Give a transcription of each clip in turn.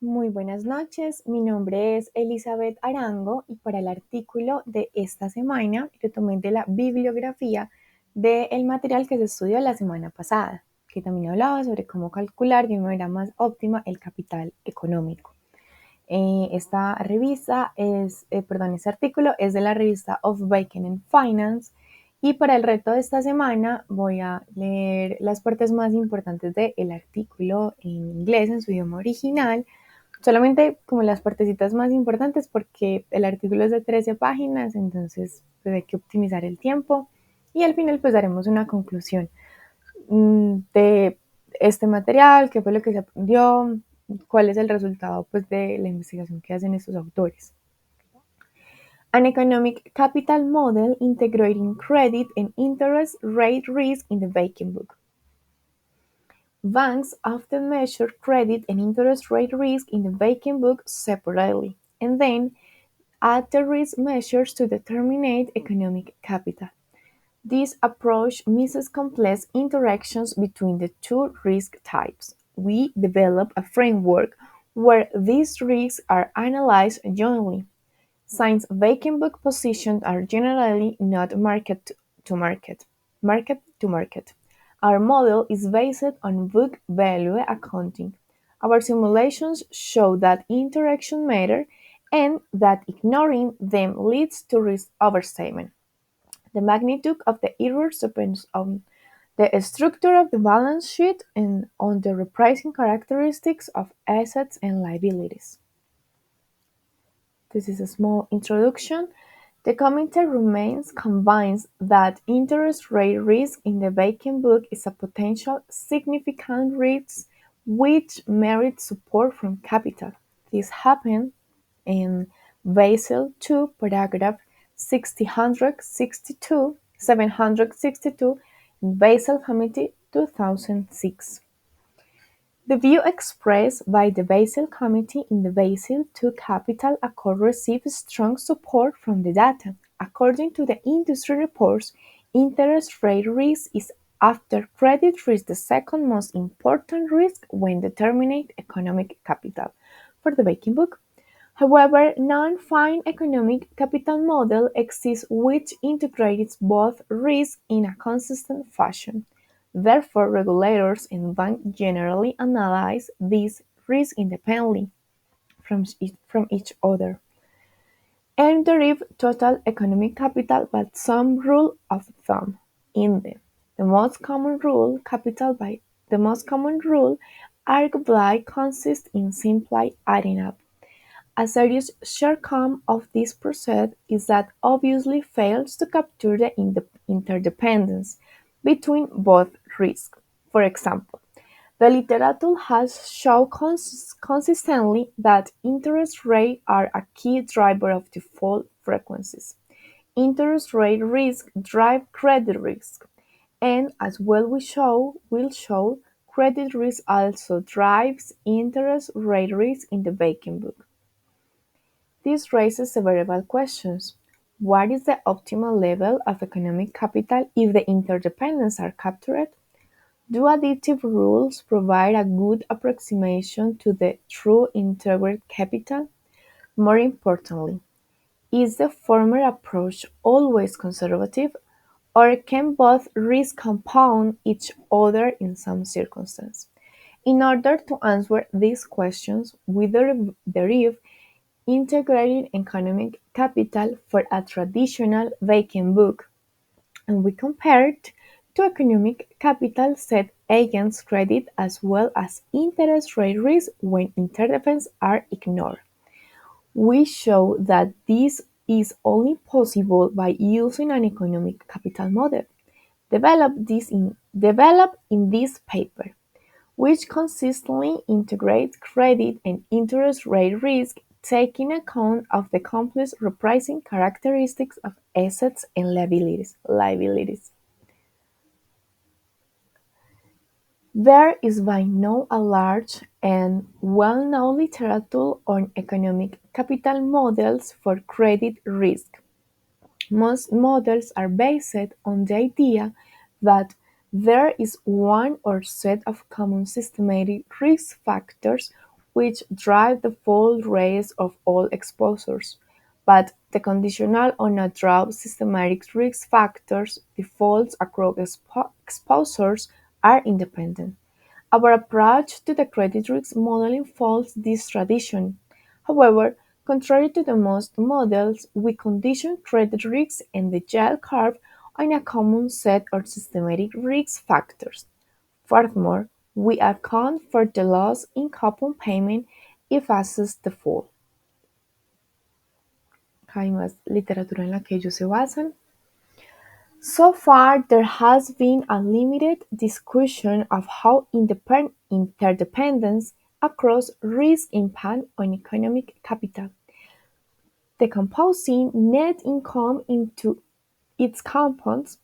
Muy buenas noches, mi nombre es Elizabeth Arango y para el artículo de esta semana yo tomé de la bibliografía del material que se estudió la semana pasada, que también hablaba sobre cómo calcular de una manera más óptima el capital económico. Este artículo es de la revista of Banking and Finance y para el reto de esta semana voy a leer las partes más importantes del artículo en inglés, en su idioma original, solamente como las partecitas más importantes porque el artículo es de 13 páginas, entonces pues hay que optimizar el tiempo y al final pues daremos una conclusión de este material, qué fue lo que se aprendió, cuál es el resultado pues de la investigación que hacen estos autores. An economic capital model integrating credit and interest rate risk in the banking book. Banks often measure credit and interest rate risk in the banking book separately, and then add the risk measures to determine economic capital. This approach misses complex interactions between the two risk types. We develop a framework where these risks are analyzed jointly, since vacant book positions are generally not market to market. Our model is based on book value accounting. Our simulations show that interaction matter and that ignoring them leads to risk overstatement. The magnitude of the errors depends on the structure of the balance sheet and on the repricing characteristics of assets and liabilities. This is a small introduction. The commentary remains combines that interest rate risk in the banking book is a potential significant risk which merits support from capital. This happened in Basel II, paragraph 762 in Basel Committee 2006. The view expressed by the Basel Committee in the Basel II Capital Accord received strong support from the data. According to the industry reports, interest rate risk is after credit risk the second most important risk when determining economic capital for the banking book. However, non-fine economic capital model exists which integrates both risks in a consistent fashion. Therefore, regulators and banks generally analyze these risks independently from each other and derive total economic capital by some rule of thumb. In the most common rule, the most common rule arguably consists in simply adding up. A serious shortcoming of this process is that obviously fails to capture the interdependence between both risks. For example, the literature has shown consistently that interest rates are a key driver of default frequencies. Interest rate risk drive credit risk, and as will show, credit risk also drives interest rate risk in the banking book. This raises several questions. What is the optimal level of economic capital if the interdependencies are captured? Do additive rules provide a good approximation to the true integrated capital? More importantly, is the former approach always conservative, or can both risks compound each other in some circumstances? In order to answer these questions, we derive integrated economic capital for a traditional vacant book, and we compared to economic capital set against credit as well as interest rate risk when interdependents are ignored. We show that this is only possible by using an economic capital model developed in this paper, which consistently integrates credit and interest rate risk, taking account of the complex repricing characteristics of assets and liabilities. There is by now a large and well-known literature on economic capital models for credit risk. Most models are based on the idea that there is one or set of common systematic risk factors which drive the full race of all exposures, but the conditional on a draw systematic risk factors defaults across exposures are independent. Our approach to the credit risk modeling follows this tradition. However, contrary to the most models, we condition credit risks and the yield curve on a common set of systematic risk factors. Furthermore, we account for the loss in coupon payment if assets default. Acá hay más literatura en la que ellos se basan. So far, there has been a limited discussion of how interdependence across risk impact on economic capital, decomposing net income into its components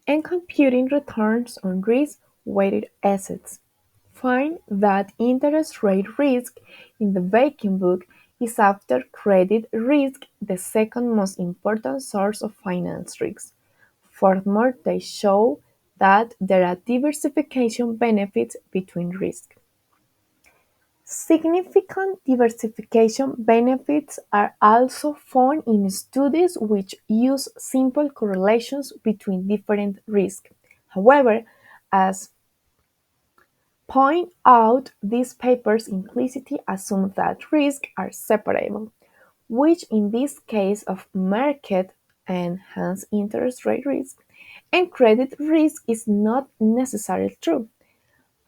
and computing returns on risk-weighted assets. Find that interest rate risk in the Banking Book is after credit risk the second most important source of finance risk. Furthermore, they show that there are diversification benefits between risks. Significant diversification benefits are also found in studies which use simple correlations between different risks. However, as point out, these papers implicitly assume that risks are separable, which in this case of market and hence interest rate risk and credit risk is not necessarily true.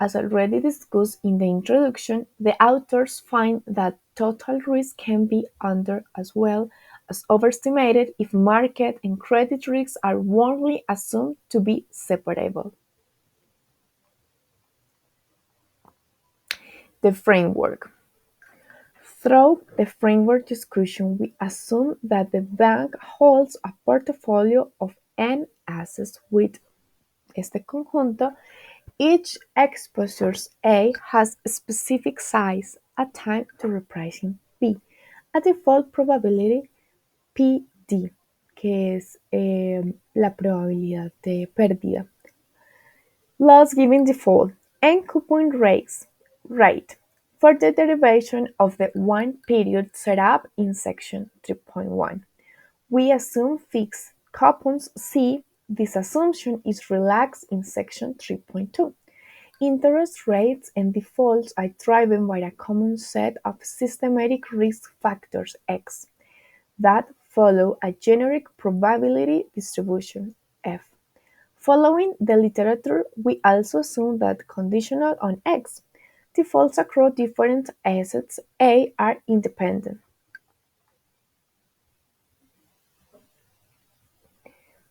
As already discussed in the introduction, the authors find that total risk can be under as well as overestimated if market and credit risks are wrongly assumed to be separable. The framework. Through the framework discussion, we assume that the bank holds a portfolio of n assets with este conjunto. Each exposure A has a specific size, a time to repricing P, a default probability PD, que es la probabilidad de pérdida, loss given default, and coupon rate for the derivation of the one period set up in section 3.1. We assume fixed coupons C. This assumption is relaxed in section 3.2. Interest rates and defaults are driven by a common set of systematic risk factors X that follow a generic probability distribution F. Following the literature, we also assume that conditional on X, defaults across different assets A are independent.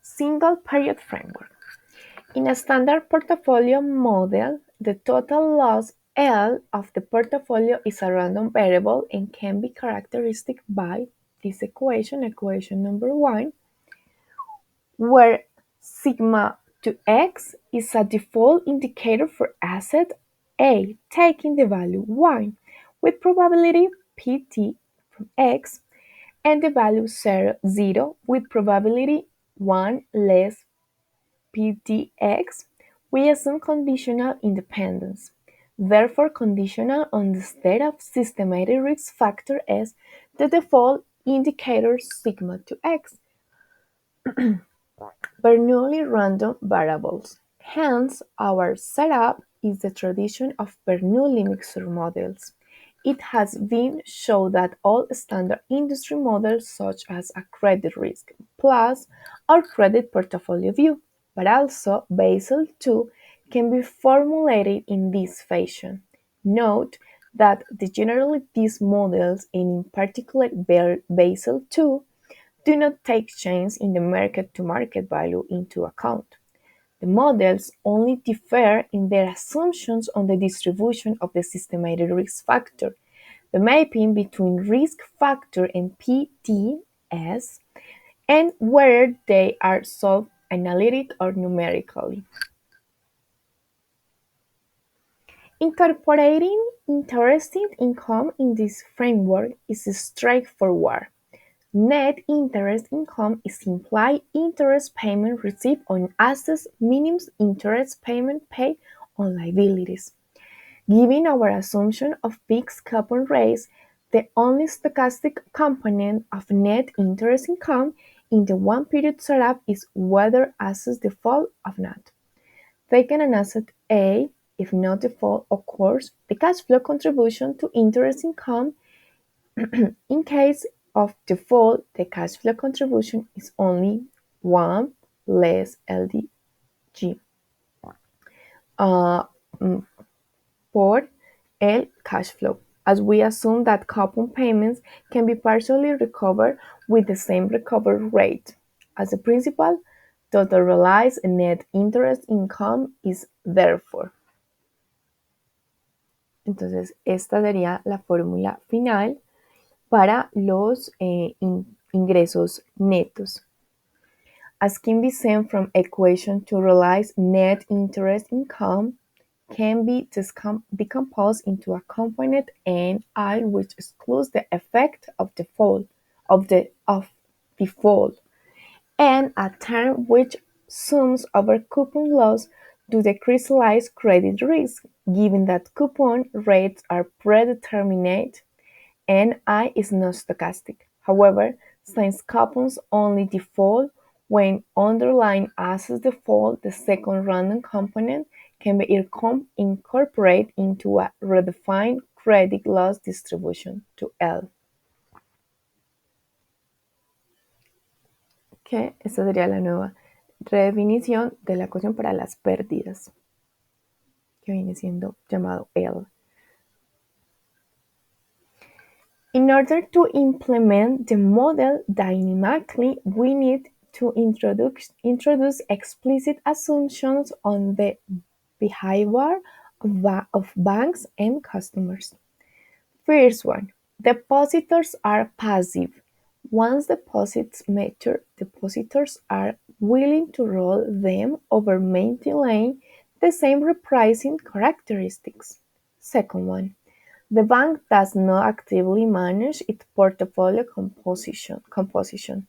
Single period framework. In a standard portfolio model, the total loss L of the portfolio is a random variable and can be characterized by this equation number 1, where sigma to x is a default indicator for asset A, taking the value 1, with probability pt from x, and the value 0 with probability 1 less ptx. We assume conditional independence, therefore conditional on the state of systematic risk factor S, the default indicator sigma to x, Bernoulli random variables. Hence, our setup is the tradition of Bernoulli mixture models. It has been shown that all standard industry models such as a credit risk plus or credit portfolio view, but also Basel II can be formulated in this fashion. Note that generally these models, and in particular Basel II, do not take change in the market-to-market value into account. The models only differ in their assumptions on the distribution of the systematic risk factor, the mapping between risk factor and PTS, and whether they are solved analytic or numerically. Incorporating interested income in this framework is straightforward. Net interest income is implied interest payment received on assets minus interest payment paid on liabilities. Given our assumption of fixed coupon rates, the only stochastic component of net interest income in the one-period setup is whether assets default or not. Taking an asset A, if no default occurs, the cash flow contribution to interest income. In case of default, the cash flow contribution is only 1 less LDG uh, mm, for L cash flow, as we assume that coupon payments can be partially recovered with the same recovery rate. As a principal, total realized net interest income is therefore. Entonces, esta sería la fórmula final para los ingresos netos. As can be seen from equation to realize net interest income can be decomposed into a component NI which excludes the effect of default and a term which sums over coupon loss to the crystallized credit risk, given that coupon rates are predetermined and I is not stochastic. However, since coupons only default when underlying assets default, the second random component can be incorporated into a redefined credit loss distribution to L. Que esta sería la nueva redefinición de la ecuación para las pérdidas, que viene siendo llamado L. In order to implement the model dynamically, we need to introduce explicit assumptions on the behavior of banks and customers. First one, depositors are passive. Once deposits mature, depositors are willing to roll them over maintaining the same repricing characteristics. Second one, the bank does not actively manage its portfolio composition.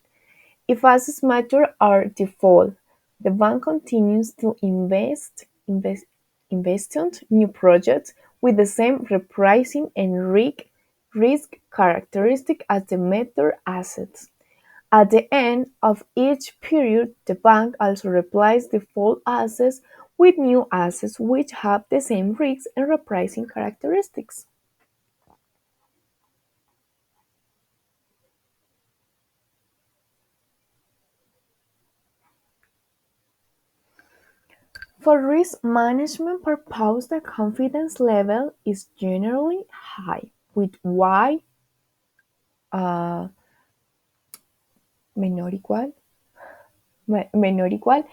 If assets mature or default, the bank continues to invest in new projects with the same repricing and risk characteristic as the matured assets. At the end of each period, the bank also replaces default assets with new assets which have the same risk and repricing characteristics. For risk management purposes, the confidence level is generally high, with y uh, menor equal menor equal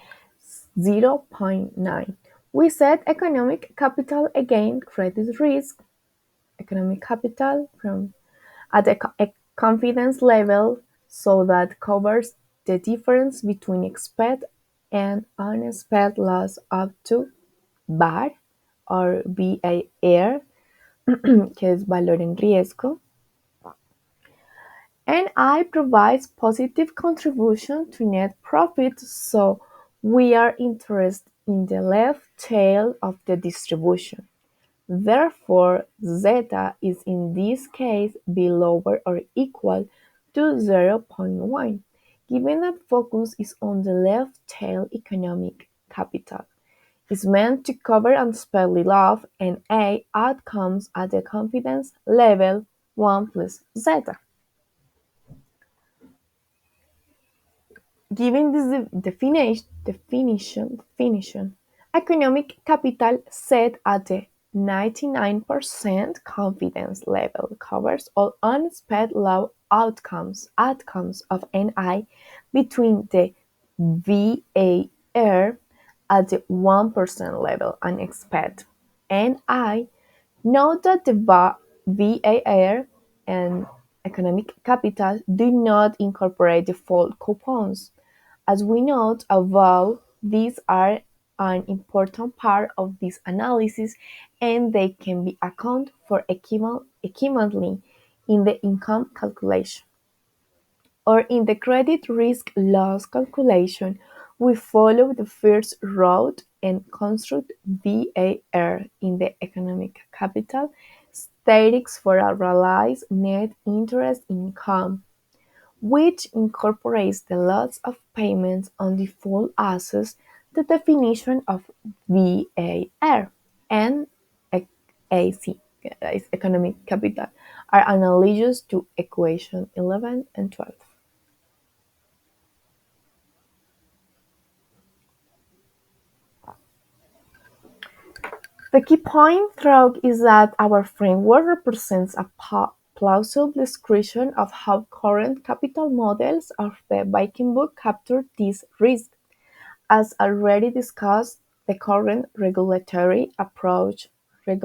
0.9. We set economic capital against credit risk. Economic capital from at a confidence level so that covers the difference between expected and unexpected loss up to VAR or VAR, que es valor en riesgo, and I provides positive contribution to net profit, so we are interested in the left tail of the distribution. Therefore, zeta is in this case below or equal to 0.1, given that focus is on the left tail economic capital is meant to cover unspelled loss and A outcomes at the confidence level 1 plus zeta. Given this definition, economic capital set at the 99% confidence level covers all unexpected low outcomes of NI between the VAR at the 1% level and expect NI. Note that the VAR and economic capital do not incorporate default coupons. As we note above, these are an important part of this analysis and they can be accounted for equivalently in the income calculation. Or in the credit risk loss calculation, we follow the first route and construct VAR in the economic capital statistics for a realized net interest income, which incorporates the loss of payments on default assets. The definition of VAR and AC, economic capital, are analogous to equation 11 and 12. The key point throughout is that our framework represents a plausible description of how current capital models of the Viking Book capture this risk. As already discussed, the current regulator approach to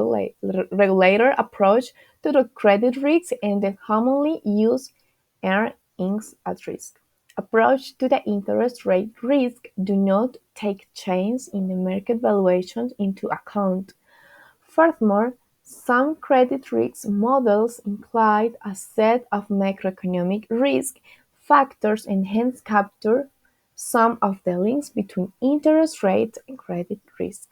the credit risk and the commonly used earnings at risk approach to the interest rate risk do not take change in the market valuations into account. Furthermore, some credit risk models include a set of macroeconomic risk factors and hence capture some of the links between interest rates and credit risk.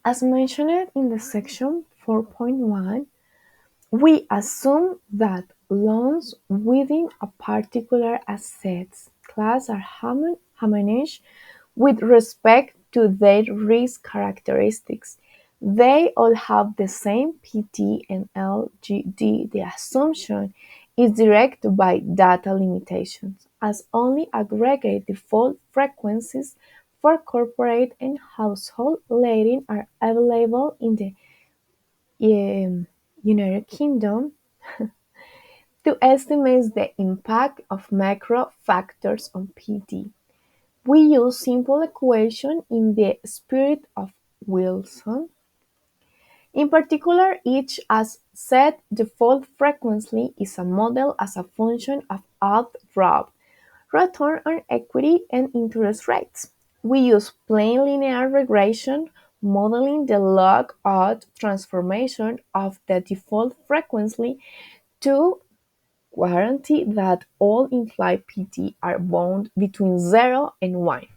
As mentioned in the section 4.1, we assume that loans within a particular asset class are homogeneous with respect to their risk characteristics. They all have the same PT and LGD. The assumption is directed by data limitations, as only aggregate default frequencies for corporate and household lending are available in the um, United Kingdom. To estimate the impact of macro factors on PD, we use simple equations in the spirit of Wilson. In particular, each as said default frequency is a model as a function of out-ROB, return on equity, and interest rates. We use plain linear regression modeling the log-odd transformation of the default frequency to guarantee that all implied PT are bound between 0 and 1.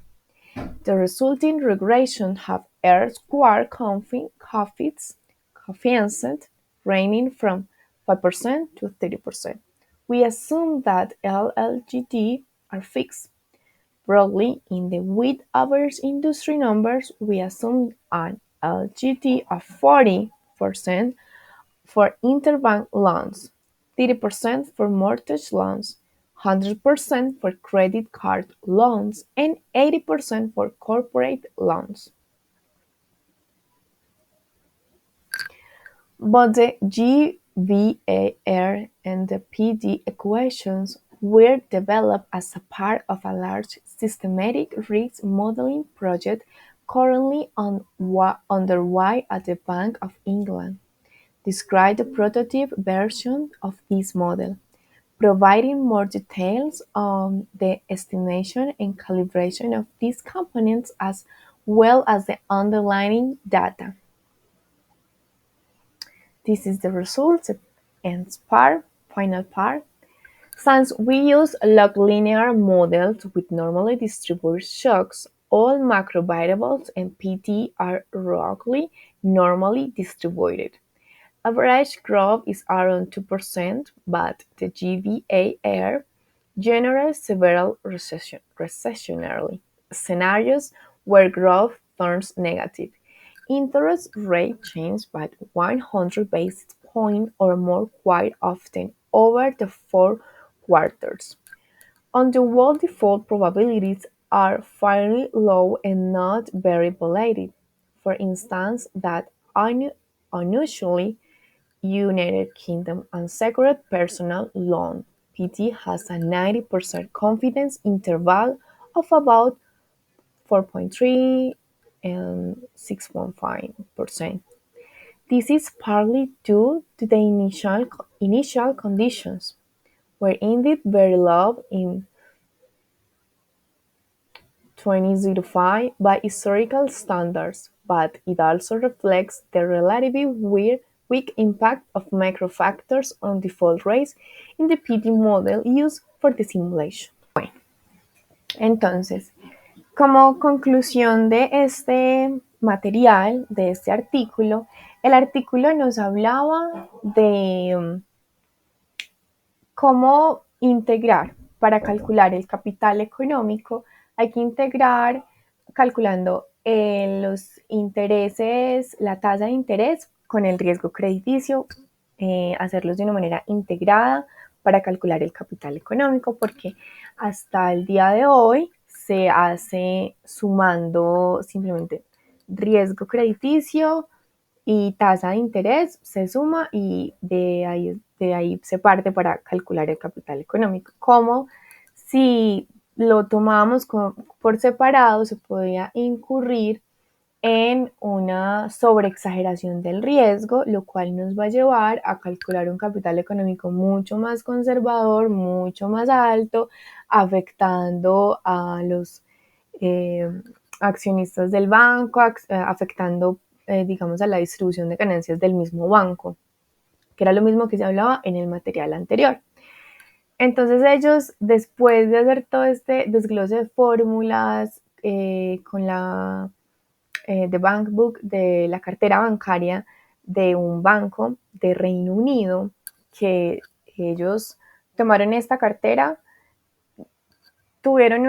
The resulting regression have R-squared coefficient ranging from 5% to 30%. We assume that LLGD are fixed. Broadly, in the weighted average industry numbers, we assume an LGD of 40% for interbank loans, 30% for mortgage loans, 100% for credit card loans, and 80% for corporate loans. Both the GVAR and the PD equations were developed as a part of a large systematic risk modeling project currently underway at the Bank of England. Describe the prototype version of this model, providing more details on the estimation and calibration of these components as well as the underlying data. This is the result, and final part. Since we use log linear models with normally distributed shocks, all macro variables and PT are roughly normally distributed. Average growth is around 2%, but the GVAR generates several recessionary scenarios where growth turns negative. Interest rate change by 100 basis points or more quite often over the 4 quarters. On the whole, default probabilities are fairly low and not very volatile. For instance, that unusually United Kingdom unsecured personal loan (PT) has a 90% confidence interval of about 4.3 and 6.5%. This is partly due to the initial conditions, were indeed very low in 2005 by historical standards, but it also reflects the relatively quick impact of macro factors on default rates in the PD model used for the simulation. Bueno, entonces, como conclusión de este material, de este artículo, el artículo nos hablaba de cómo integrar para calcular el capital económico. Hay que integrar calculando los intereses, la tasa de interés con el riesgo crediticio, hacerlos de una manera integrada para calcular el capital económico, porque hasta el día de hoy se hace sumando simplemente riesgo crediticio y tasa de interés, se suma y de ahí se parte para calcular el capital económico. Como si lo tomábamos por separado, se podía incurrir en una sobreexageración del riesgo, lo cual nos va a llevar a calcular un capital económico mucho más conservador, mucho más alto, afectando a los eh, accionistas del banco, afectando, digamos, a la distribución de ganancias del mismo banco, que era lo mismo que se hablaba en el material anterior. Entonces ellos, después de hacer todo este desglose de fórmulas con la The Bank Book de la cartera bancaria de un banco de Reino Unido, que ellos tomaron esta cartera, tuvieron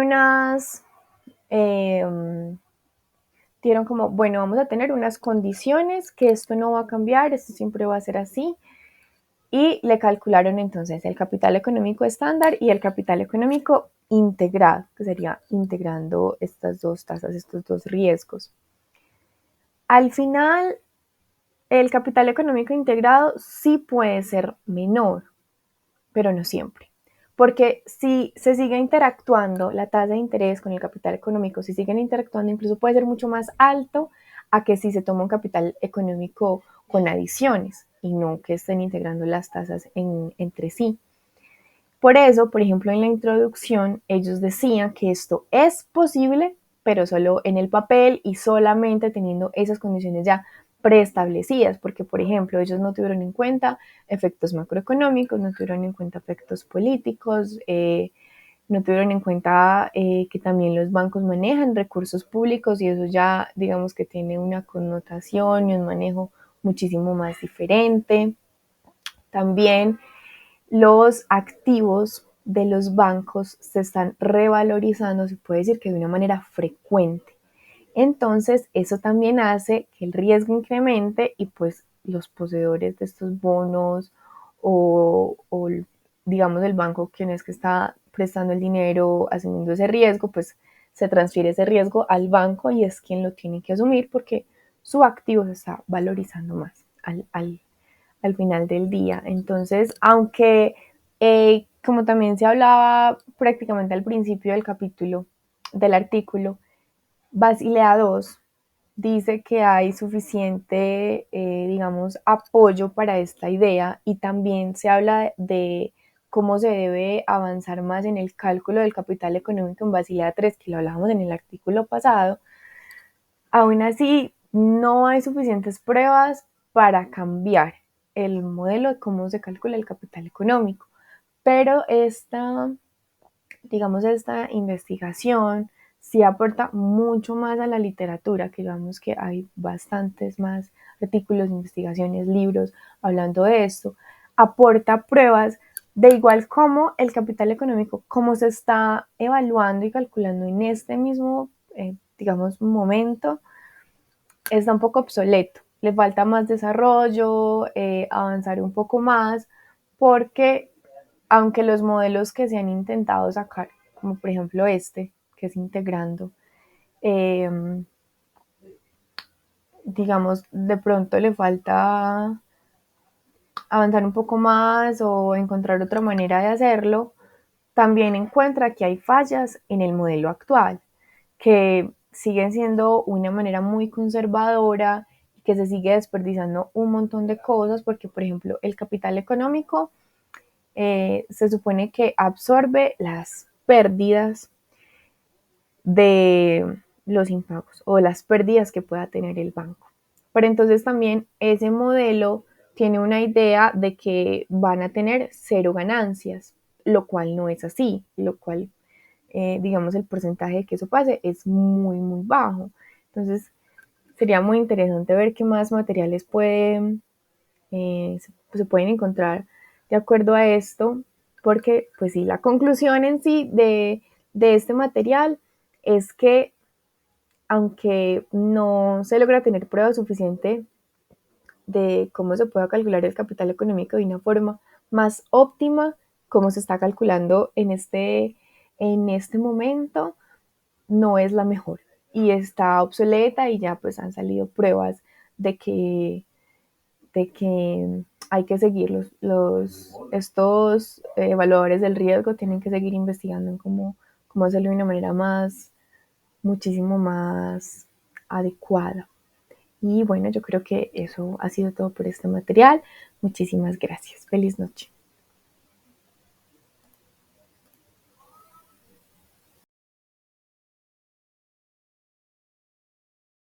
dieron como, bueno, vamos a tener unas condiciones, que esto no va a cambiar, esto siempre va a ser así, y le calcularon entonces el capital económico estándar y el capital económico integrado, que sería integrando estas dos tasas, estos dos riesgos. Al final, el capital económico integrado sí puede ser menor, pero no siempre. Porque si se sigue interactuando la tasa de interés con el capital económico, si siguen interactuando, incluso puede ser mucho más alto a que si se toma un capital económico con adiciones y no que estén integrando las tasas entre sí. Por eso, por ejemplo, en la introducción, ellos decían que esto es posible, pero solo en el papel y solamente teniendo esas condiciones ya preestablecidas, porque, por ejemplo, ellos no tuvieron en cuenta efectos macroeconómicos, no tuvieron en cuenta efectos políticos, no tuvieron en cuenta que también los bancos manejan recursos públicos y eso ya, digamos que tiene una connotación y un manejo muchísimo más diferente. También los activos de los bancos se están revalorizando, se puede decir que de una manera frecuente. Entonces, eso también hace que el riesgo incremente y pues los poseedores de estos bonos o digamos el banco quien es que está prestando el dinero, asumiendo ese riesgo, pues se transfiere ese riesgo al banco y es quien lo tiene que asumir porque su activo se está valorizando más al final del día. Entonces, aunque como también se hablaba prácticamente al principio del capítulo, del artículo, Basilea II dice que hay suficiente, digamos, apoyo para esta idea y también se habla de cómo se debe avanzar más en el cálculo del capital económico en Basilea III, que lo hablábamos en el artículo pasado. Aún así, no hay suficientes pruebas para cambiar el modelo de cómo se calcula el capital económico, pero esta investigación sí aporta mucho más a la literatura, que digamos que hay bastantes más artículos, investigaciones, libros hablando de esto, aporta pruebas de igual como el capital económico, cómo se está evaluando y calculando en este mismo, momento, está un poco obsoleto. Le falta más desarrollo, avanzar un poco más, porque aunque los modelos que se han intentado sacar, como por ejemplo este, que es integrando, eh, de pronto le falta avanzar un poco más o encontrar otra manera de hacerlo, también encuentra que hay fallas en el modelo actual, que siguen siendo una manera muy conservadora y que se sigue desperdiciando un montón de cosas porque, por ejemplo, el capital económico se supone que absorbe las pérdidas de los impagos o las pérdidas que pueda tener el banco. Pero entonces también ese modelo tiene una idea de que van a tener cero ganancias, lo cual no es así, lo cual, digamos, el porcentaje de que eso pase es muy, muy bajo. Entonces, sería muy interesante ver qué más materiales se pueden encontrar de acuerdo a esto, porque, pues sí, la conclusión en sí de este material es que aunque no se logra tener prueba suficiente de cómo se puede calcular el capital económico de una forma más óptima, como se está calculando en este momento, no es la mejor y está obsoleta y ya pues han salido pruebas de que, de que hay que seguir estos evaluadores del riesgo, tienen que seguir investigando en cómo hacerlo de una manera muchísimo más adecuada. Y bueno, yo creo que eso ha sido todo por este material. Muchísimas gracias. Feliz noche.